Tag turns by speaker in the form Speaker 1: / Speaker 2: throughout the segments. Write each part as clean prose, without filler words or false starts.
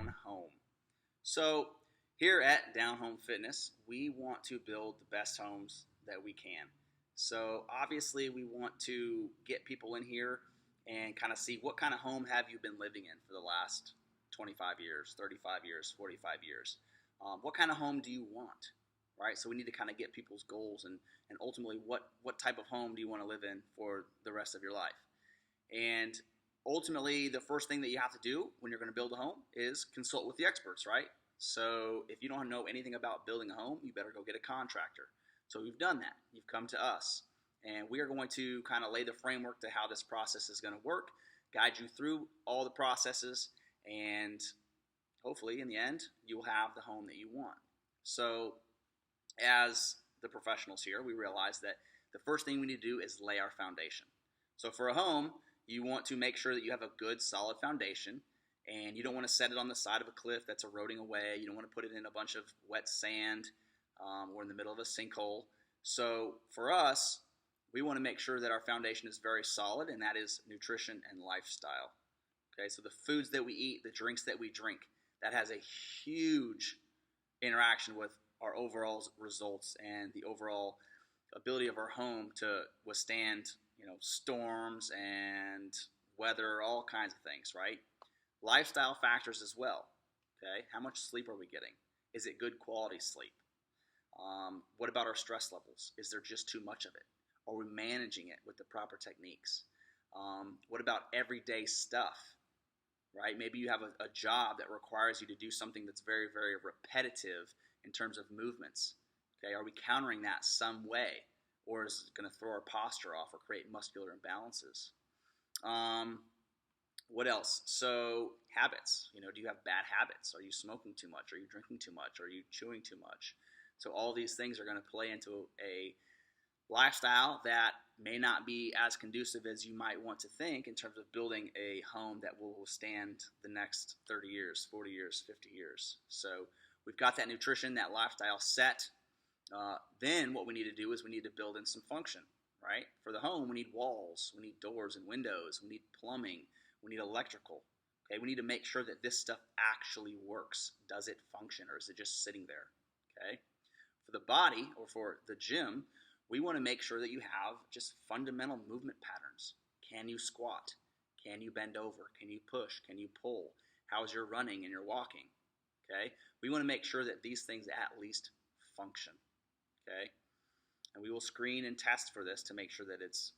Speaker 1: Down Home. So, here at Down Home Fitness, we want to build the best homes that we can. So, obviously, we want to get people in here and kind of see what kind of home have you been living in for the last 25 years, 35 years, 45 years. What kind of home do you want? Right? So, we need to kind of get people's goals and ultimately what type of home do you want to live in for the rest of your life. And ultimately, the first thing that you have to do when you're going to build a home is consult with the experts, right? So if you don't know anything about building a home, you better go get a contractor. So we've done that. You've come to us. And we are going to kind of lay the framework to how this process is going to work, guide you through all the processes, and hopefully in the end, you'll have the home that you want. So as the professionals here, we realize that the first thing we need to do is lay our foundation. So for a home, you want to make sure that you have a good, solid foundation, and you don't want to set it on the side of a cliff that's eroding away. You don't want to put it in a bunch of wet sand or in the middle of a sinkhole. So for us, we want to make sure that our foundation is very solid, and that is nutrition and lifestyle. Okay, so the foods that we eat, the drinks that we drink, that has a huge interaction with our overall results and the overall ability of our home to withstand storms and weather, all kinds of things, right? Lifestyle factors as well. Okay, how much sleep are we getting? Is it good quality sleep? What about our stress levels? Is there just too much of it? Are we managing it with the proper techniques? What about everyday stuff? Right? Maybe you have a job that requires you to do something that's very, very repetitive in terms of movements. Okay, are we countering that some way? Or is it going to throw our posture off or create muscular imbalances? What else? So habits. Do you have bad habits? Are you smoking too much? Are you drinking too much? Are you chewing too much? So all these things are going to play into a lifestyle that may not be as conducive as you might want to think in terms of building a home that will withstand the next 30 years, 40 years, 50 years. So we've got that nutrition, that lifestyle set. Then what we need to do is we need to build in some function, right? For the home, we need walls, we need doors and windows, we need plumbing, we need electrical. Okay, we need to make sure that this stuff actually works. Does it function, or is it just sitting there? Okay, for the body or for the gym, we want to make sure that you have just fundamental movement patterns. Can you squat? Can you bend over? Can you push? Can you pull? How's your running and your walking? Okay, we want to make sure that these things at least function. Okay, and we will screen and test for this to make sure that it's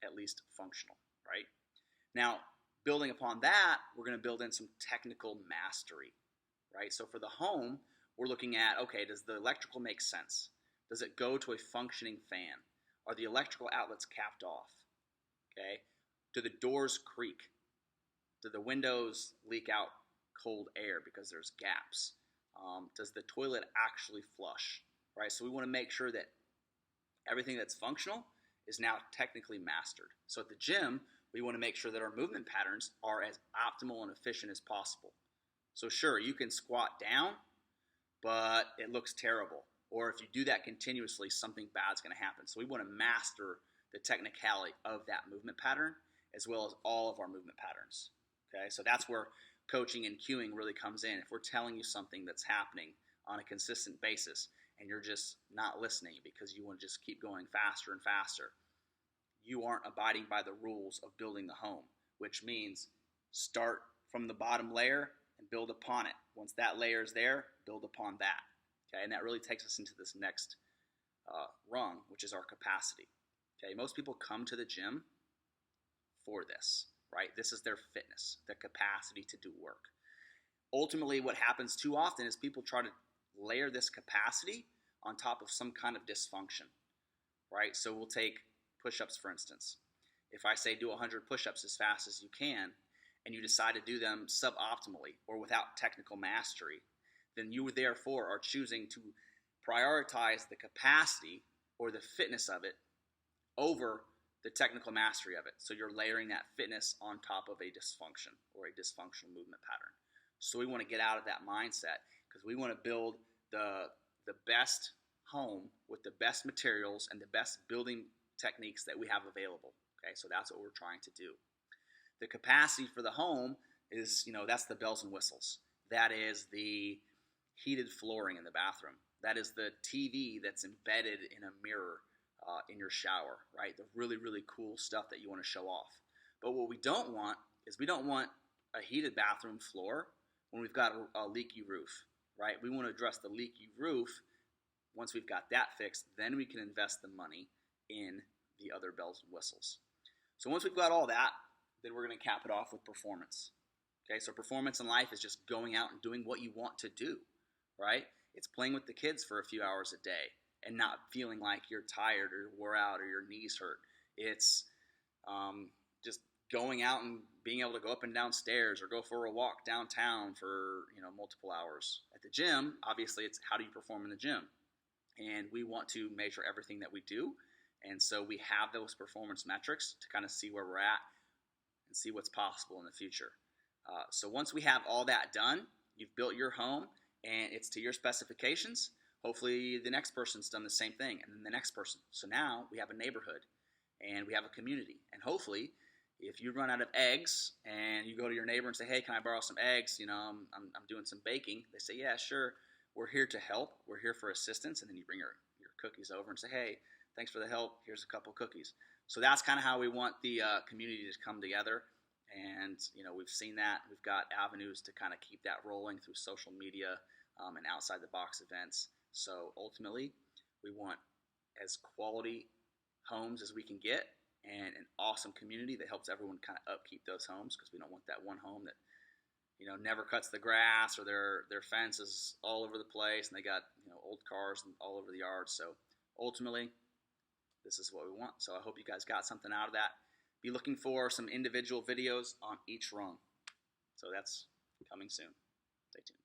Speaker 1: at least functional, right? Now, building upon that, we're going to build in some technical mastery, right? So for the home, we're looking at, okay, does the electrical make sense? Does it go to a functioning fan? Are the electrical outlets capped off? Okay, do the doors creak? Do the windows leak out cold air because there's gaps? Does the toilet actually flush? Right, so we want to make sure that everything that's functional is now technically mastered. So at the gym, we want to make sure that our movement patterns are as optimal and efficient as possible. So sure, you can squat down, but it looks terrible. Or if you do that continuously, something bad's going to happen. So we want to master the technicality of that movement pattern as well as all of our movement patterns. Okay, so that's where coaching and cueing really comes in. If we're telling you something that's happening on a consistent basis, and you're just not listening because you want to just keep going faster and faster, you aren't abiding by the rules of building the home, which means start from the bottom layer and build upon it. Once that layer is there, build upon that. Okay, and that really takes us into this next rung, which is our capacity. Okay, most people come to the gym for this, right? This is their fitness, their capacity to do work. Ultimately, what happens too often is people try to layer this capacity on top of some kind of dysfunction, right? So we'll take push-ups, for instance. If I say do 100 push-ups as fast as you can, and you decide to do them suboptimally or without technical mastery, then you therefore are choosing to prioritize the capacity or the fitness of it over the technical mastery of it. So you're layering that fitness on top of a dysfunction or a dysfunctional movement pattern. So we want to get out of that mindset because we want to build the best home with the best materials and the best building techniques that we have available. Okay, so that's what we're trying to do. The capacity for the home is, that's the bells and whistles. That is the heated flooring in the bathroom. That is the TV that's embedded in a mirror in your shower, right? The really, really cool stuff that you want to show off. But what we don't want is we don't want a heated bathroom floor when we've got a leaky roof, right? We want to address the leaky roof. Once we've got that fixed, then we can invest the money in the other bells and whistles. So once we've got all that, then we're going to cap it off with performance. Okay, so performance in life is just going out and doing what you want to do, right? It's playing with the kids for a few hours a day and not feeling like you're tired or wore out or your knees hurt. It's just going out and being able to go up and down stairs or go for a walk downtown for multiple hours. At the gym, obviously, it's how do you perform in the gym, and we want to measure everything that we do, and so we have those performance metrics to kind of see where we're at and see what's possible in the future. So once we have all that done, you've built your home and it's to your specifications. Hopefully the next person's done the same thing, and then the next person. So now we have a neighborhood and we have a community. And hopefully, if you run out of eggs and you go to your neighbor and say, "Hey, can I borrow some eggs? I'm doing some baking." They say, "Yeah, sure. We're here to help. We're here for assistance." And then you bring your cookies over and say, "Hey, thanks for the help. Here's a couple cookies." So that's kind of how we want the community to come together. And we've seen that. We've got avenues to kind of keep that rolling through social media and outside the box events. So ultimately, we want as quality homes as we can get and an awesome community that helps everyone kind of upkeep those homes, because we don't want that one home that never cuts the grass, or their fence is all over the place and they got old cars all over the yard. So ultimately, this is what we want. So I hope you guys got something out of that. Be looking for some individual videos on each rung. So that's coming soon. Stay tuned.